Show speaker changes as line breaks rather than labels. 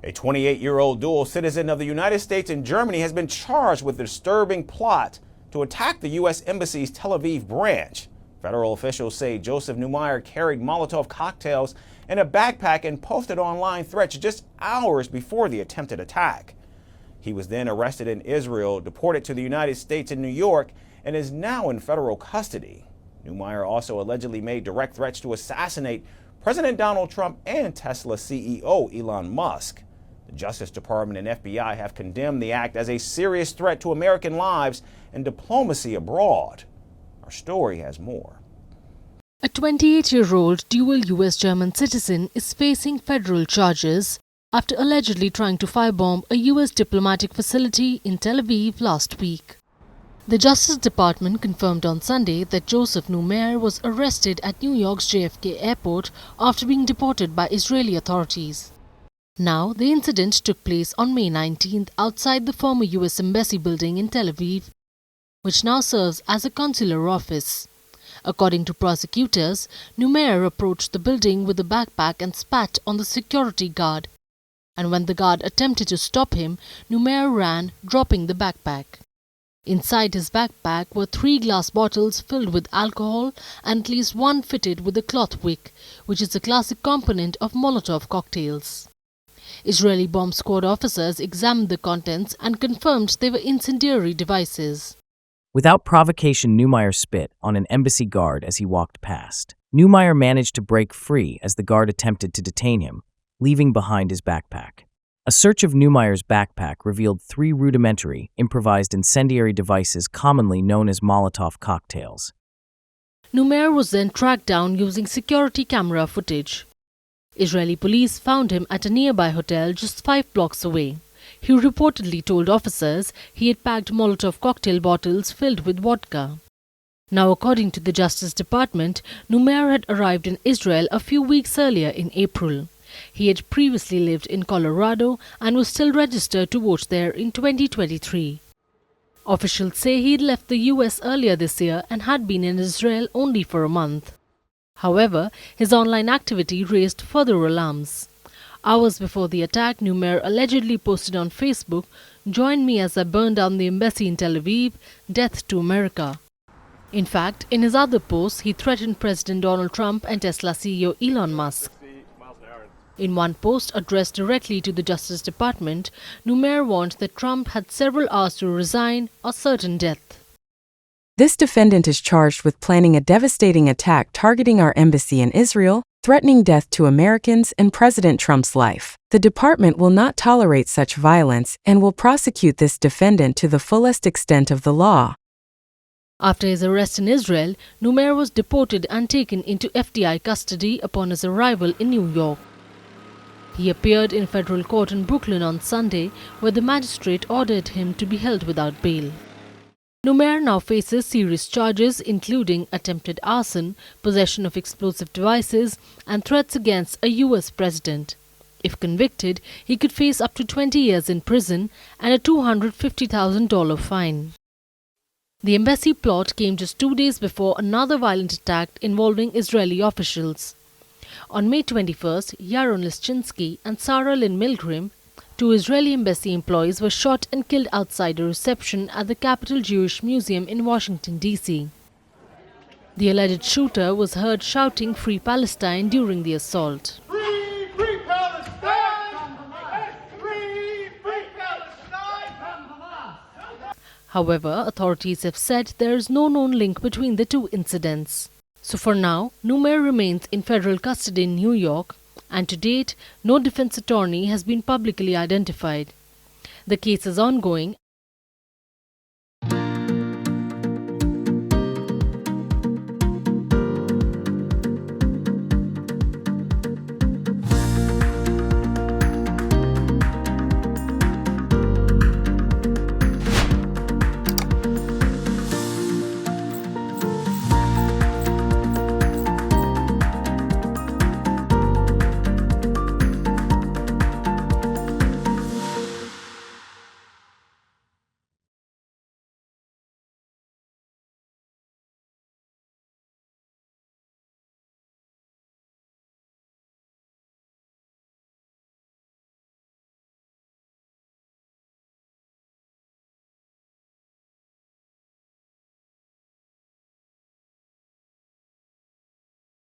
A 28-year-old dual citizen of the United States and Germany has been charged with a disturbing plot to attack the U.S. Embassy's Tel Aviv branch. Federal officials say Joseph Neumeyer carried Molotov cocktails in a backpack and posted online threats just hours before the attempted attack. He was then arrested in Israel, deported to the United States in New York, and is now in federal custody. Neumeyer also allegedly made direct threats to assassinate President Donald Trump and Tesla CEO Elon Musk. The Justice Department and FBI have condemned the act as a serious threat to American lives and diplomacy abroad. Our story has more.
A 28-year-old dual U.S.-German citizen is facing federal charges after allegedly trying to firebomb a U.S. diplomatic facility in Tel Aviv last week. The Justice Department confirmed on Sunday that Joseph Neumeyer was arrested at New York's JFK Airport after being deported by Israeli authorities. Now, the incident took place on May 19th outside the former U.S. Embassy building in Tel Aviv, which now serves as a consular office. According to prosecutors, Neumeyer approached the building with a backpack and spat on the security guard. And when the guard attempted to stop him, Neumeyer ran, dropping the backpack. Inside his backpack were 3 glass bottles filled with alcohol and at least one fitted with a cloth wick, which is a classic component of Molotov cocktails. Israeli bomb squad officers examined the contents and confirmed they were incendiary devices.
Without provocation, Neumeyer spit on an embassy guard as he walked past. Neumeyer managed to break free as the guard attempted to detain him, leaving behind his backpack. A search of Neumeyer's backpack revealed 3 rudimentary, improvised incendiary devices commonly known as Molotov cocktails.
Neumeyer was then tracked down using security camera footage. Israeli police found him at a nearby hotel just 5 blocks away. He reportedly told officers he had packed Molotov cocktail bottles filled with vodka. Now, according to the Justice Department, Neumeyer had arrived in Israel a few weeks earlier in April. He had previously lived in Colorado and was still registered to vote there in 2023. Officials say he had left the US earlier this year and had been in Israel only for a month. However, his online activity raised further alarms. Hours before the attack, Neumeyer allegedly posted on Facebook, "Join me as I burn down the embassy in Tel Aviv, death to America." In fact, in his other posts, he threatened President Donald Trump and Tesla CEO Elon Musk. In one post addressed directly to the Justice Department, Neumeyer warned that Trump had several hours to resign or certain death.
This defendant is charged with planning a devastating attack targeting our embassy in Israel, threatening death to Americans and President Trump's life. The department will not tolerate such violence and will prosecute this defendant to the fullest extent of the law.
After his arrest in Israel, Neumeyer was deported and taken into FDI custody upon his arrival in New York. He appeared in federal court in Brooklyn on Sunday, where the magistrate ordered him to be held without bail. Neumeyer now faces serious charges including attempted arson, possession of explosive devices, and threats against a U.S. president. If convicted, he could face up to 20 years in prison and a $250,000 fine. The embassy plot came just 2 days before another violent attack involving Israeli officials. On May 21st, Yaron Lischinski and Sarah Lynn Milgrim, 2 Israeli embassy employees, were shot and killed outside a reception at the Capitol Jewish Museum in Washington, D.C. The alleged shooter was heard shouting "Free Palestine" during the assault.
Free, free Palestine! Free, free Palestine!
However, authorities have said there is no known link between the 2 incidents. So for now, Neumeyer remains in federal custody in New York, and to date, no defense attorney has been publicly identified. The case is ongoing